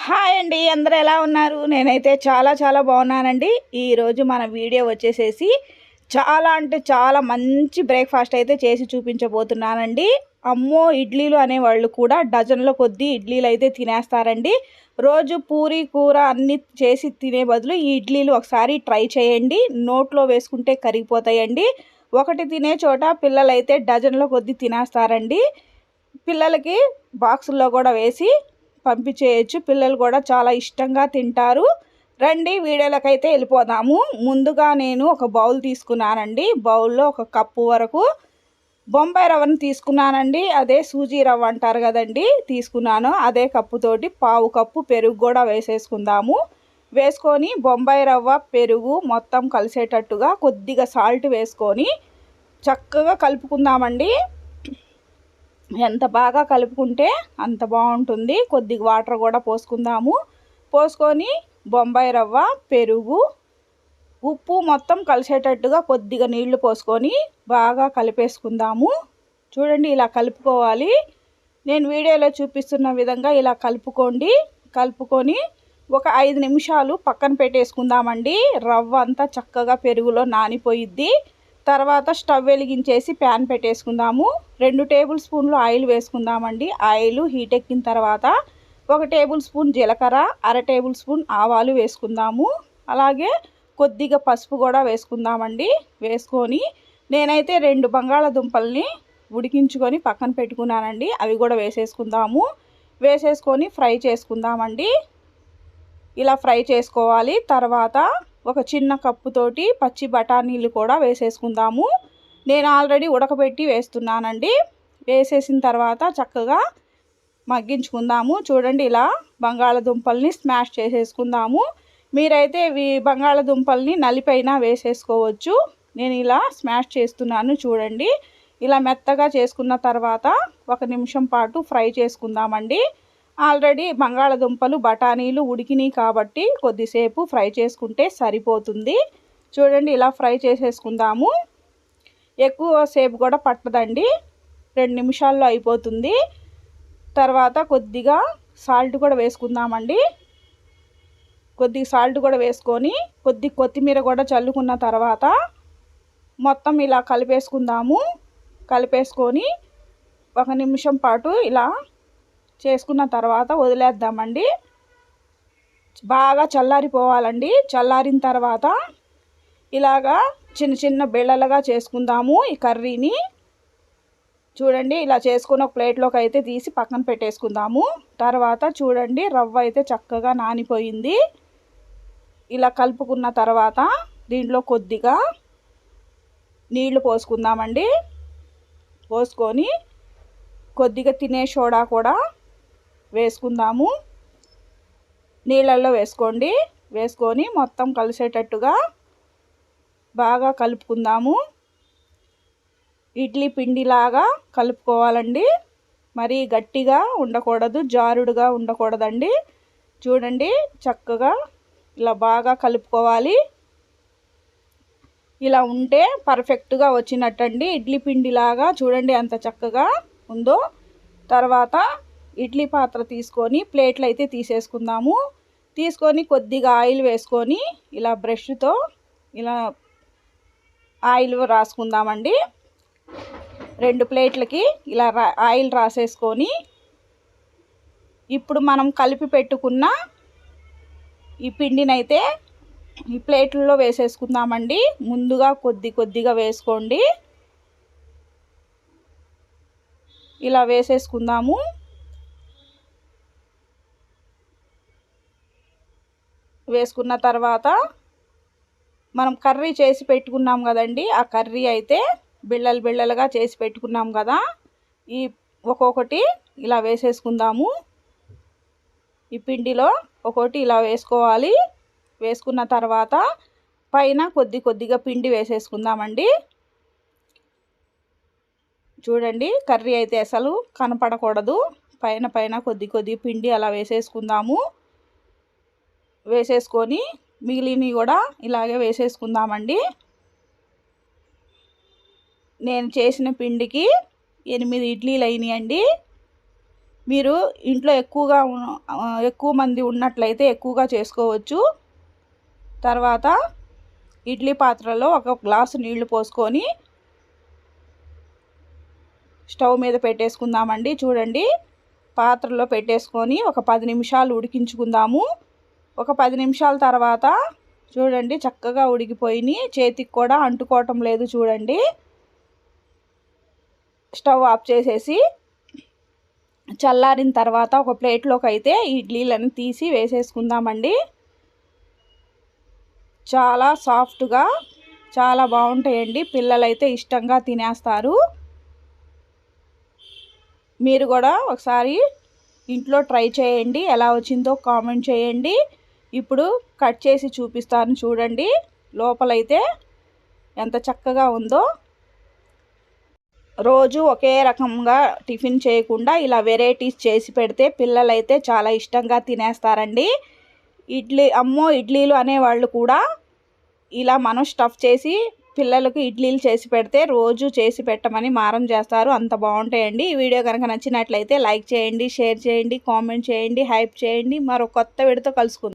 Hi అండి, అందరూ ఎలా ఉన్నారు? నేనైతే చాలా చాలా బాగున్నానండి. ఈరోజు మన వీడియో వచ్చేసేసి చాలా అంటే చాలా మంచి బ్రేక్ఫాస్ట్ అయితే చేసి చూపించబోతున్నానండి. అమ్మో, ఇడ్లీలు అనేవాళ్ళు కూడా డజన్ల కొద్దీ ఇడ్లీలు అయితే తినేస్తారండి. రోజు పూరి కూర అన్నీ చేసి తినే బదులు ఈ ఇడ్లీలు ఒకసారి ట్రై చేయండి. నోట్లో వేసుకుంటే కరిగిపోతాయండి. ఒకటి తినే చోట పిల్లలైతే డజన్ల కొద్దీ తినేస్తారండి. పిల్లలకి బాక్సుల్లో కూడా వేసి పంపించేయచ్చు. పిల్లలు కూడా చాలా ఇష్టంగా తింటారు. రండి వీడియోలకైతే వెళ్ళిపోదాము. ముందుగా నేను ఒక బౌల్ తీసుకున్నానండి. బౌల్లో ఒక కప్పు వరకు బొంబాయి రవ్వను తీసుకున్నానండి. అదే సూజీ రవ్వ అంటారు కదండి, తీసుకున్నాను. అదే కప్పుతోటి పావు కప్పు పెరుగు కూడా వేసేసుకుందాము. వేసుకొని బొంబాయి రవ్వ పెరుగు మొత్తం కలిసేటట్టుగా కొద్దిగా సాల్ట్ వేసుకొని చక్కగా కలుపుకుందామండి. ఎంత బాగా కలుపుకుంటే అంత బాగుంటుంది. కొద్దిగా వాటర్ కూడా పోసుకుందాము. పోసుకొని బొంబాయి రవ్వ పెరుగు ఉప్పు మొత్తం కలిసేటట్టుగా కొద్దిగా నీళ్లు పోసుకొని బాగా కలిపేసుకుందాము. చూడండి, ఇలా కలుపుకోవాలి. నేను వీడియోలో చూపిస్తున్న విధంగా ఇలా కలుపుకోండి. కలుపుకొని ఒక 5 నిమిషాలు పక్కన పెట్టేసుకుందామండి. రవ్వ అంతా చక్కగా పెరుగులో నానిపోయిద్ది. తర్వాత స్టవ్ వెలిగించేసి ప్యాన్ పెట్టేసుకుందాము. 2 టేబుల్ స్పూన్లు ఆయిల్ వేసుకుందామండి. ఆయిల్ హీట్ ఎక్కిన తర్వాత 1 టేబుల్ స్పూన్ జీలకర్ర, 1/2 టేబుల్ స్పూన్ ఆవాలు వేసుకుందాము. అలాగే కొద్దిగా పసుపు కూడా వేసుకుందామండి. వేసుకొని నేనైతే 2 బంగాళాదుంపల్ని ఉడికించుకొని పక్కన పెట్టుకున్నానండి. అవి కూడా వేసేసుకుందాము. వేసేసుకొని ఫ్రై చేసుకుందామండి. ఇలా ఫ్రై చేసుకోవాలి. తర్వాత ఒక చిన్న కప్పుతోటి పచ్చి బఠానీలు కూడా వేసేసుకుందాము. నేను ఆల్రెడీ ఉడకబెట్టి వేస్తున్నానండి. వేసేసిన తర్వాత చక్కగా మగ్గించుకుందాము. చూడండి, ఇలా బంగాళదుంపల్ని స్మాష్ చేసేసుకుందాము. మీరైతే బంగాళదుంపల్ని నలిపైనా వేసేసుకోవచ్చు. నేను ఇలా స్మాష్ చేస్తున్నాను. చూడండి, ఇలా మెత్తగా చేసుకున్న తర్వాత 1 నిమిషం పాటు ఫ్రై చేసుకుందామండి. ఆల్రెడీ బంగాళదుంపలు బఠానీలు ఉడికినాయి కాబట్టి కొద్దిసేపు ఫ్రై చేసుకుంటే సరిపోతుంది. చూడండి, ఇలా ఫ్రై చేసేసుకుందాము. ఎక్కువ సేపు కూడా పట్టదండి, 2 నిమిషాల్లో అయిపోతుంది. తర్వాత కొద్దిగా సాల్ట్ కూడా వేసుకుందామండి. కొద్దిగా సాల్ట్ కూడా వేసుకొని కొత్తిమీర కూడా చల్లుకున్న తర్వాత మొత్తం ఇలా కలిపేసుకుందాము. కలిపేసుకొని 1 నిమిషం పాటు ఇలా చేసుకున్న తర్వాత వదిలేద్దామండి. బాగా చల్లారిపోవాలండి. చల్లారిన తర్వాత ఇలాగా చిన్న చిన్న బిళ్ళలుగా చేసుకుందాము ఈ కర్రీని. చూడండి, ఇలా చేసుకుని ఒక ప్లేట్లోకి అయితే తీసి పక్కన పెట్టేసుకుందాము. తర్వాత చూడండి, రవ్వ అయితే చక్కగా నానిపోయింది. ఇలా కలుపుకున్న తర్వాత దీంట్లో కొద్దిగా నీళ్లు పోసుకుందామండి. పోసుకొని కొద్దిగా తినే సోడా కూడా వేసుకుందాము. నీళ్ళల్లో వేసుకోండి. వేసుకొని మొత్తం కలిసేటట్టుగా బాగా కలుపుకుందాము. ఇడ్లీ పిండిలాగా కలుపుకోవాలండి. మరీ గట్టిగా ఉండకూడదు, జారుడుగా ఉండకూడదండి. చూడండి, చక్కగా ఇలా బాగా కలుపుకోవాలి. ఇలా ఉంటే పర్ఫెక్ట్గా వచ్చినట్టండి. ఇడ్లీ పిండిలాగా చూడండి ఎంత చక్కగా ఉందో. తర్వాత ఇడ్లీ పాత్ర తీసుకొని ప్లేట్లు అయితే తీసేసుకుందాము. తీసుకొని కొద్దిగా ఆయిల్ వేసుకొని ఇలా బ్రష్తో ఇలా ఆయిల్ రాసుకుందామండి. 2 ప్లేట్లకి ఇలా ఆయిల్ రాసేసుకొని ఇప్పుడు మనం కలిపి పెట్టుకున్న ఈ పిండినైతే ఈ ప్లేట్లలో వేసేసుకుందామండి. ముందుగా కొద్దిగా వేసుకోండి. ఇలా వేసేసుకుందాము. వేసుకున్న తర్వాత మనం కర్రీ చేసి పెట్టుకున్నాం కదండి, ఆ కర్రీ అయితే బిళ్ళలుగా చేసి పెట్టుకున్నాం కదా, ఈ ఒక్కొక్కటి ఇలా వేసేసుకుందాము. ఈ పిండిలో ఒక్కొక్కటి ఇలా వేసుకోవాలి. వేసుకున్న తర్వాత పైన కొద్దిగా పిండి వేసేసుకుందామండి. చూడండి, కర్రీ అయితే అసలు కనపడకూడదు. పైన కొద్ది పిండి అలా వేసేసుకుందాము. వేసేసుకొని మిగిలినవి కూడా ఇలాగే వేసేసుకుందామండి. నేను చేసిన పిండికి 8 ఇడ్లీలు అయినాయండి. మీరు ఇంట్లో ఎక్కువ మంది ఉన్నట్లయితే ఎక్కువగా చేసుకోవచ్చు. తర్వాత ఇడ్లీ పాత్రలో ఒక గ్లాసు నీళ్లు పోసుకొని స్టవ్ మీద పెట్టేసుకుందామండి. చూడండి, పాత్రలో పెట్టేసుకొని ఒక 10 నిమిషాలు ఉడికించుకుందాము. ఒక 10 నిమిషాల తర్వాత చూడండి చక్కగా ఉడికిపోయి చేతికి కూడా అంటుకోవటం లేదు. చూడండి, స్టవ్ ఆఫ్ చేసేసి చల్లారిన తర్వాత ఒక ప్లేట్లోకి అయితే ఇడ్లీలను తీసి వేసేసుకుందామండి. చాలా సాఫ్ట్గా చాలా బాగుంటాయండి. పిల్లలైతే ఇష్టంగా తినేస్తారు. మీరు కూడా ఒకసారి ఇంట్లో ట్రై చేయండి. ఎలా వచ్చిందో కామెంట్ చేయండి. ఇప్పుడు కట్ చేసి చూపిస్తాను చూడండి, లోపలైతే ఎంత చక్కగా ఉందో. రోజు ఒకే రకంగా టిఫిన్ చేయకుండా ఇలా వెరైటీస్ చేసి పెడితే పిల్లలైతే చాలా ఇష్టంగా తినేస్తారండి. ఇడ్లీలు అనేవాళ్ళు కూడా ఇలా మనం స్టఫ్ చేసి పిల్లలకు ఇడ్లీలు చేసి పెడితే రోజు చేసి పెట్టమని మారం చేస్తారు. అంత బాగుంటాయండి. ఈ వీడియో కనుక నచ్చినట్లయితే లైక్ చేయండి, షేర్ చేయండి, కామెంట్ చేయండి, హైప్ చేయండి. మరో కొత్త వీడియోతో కలుసుకుందాం.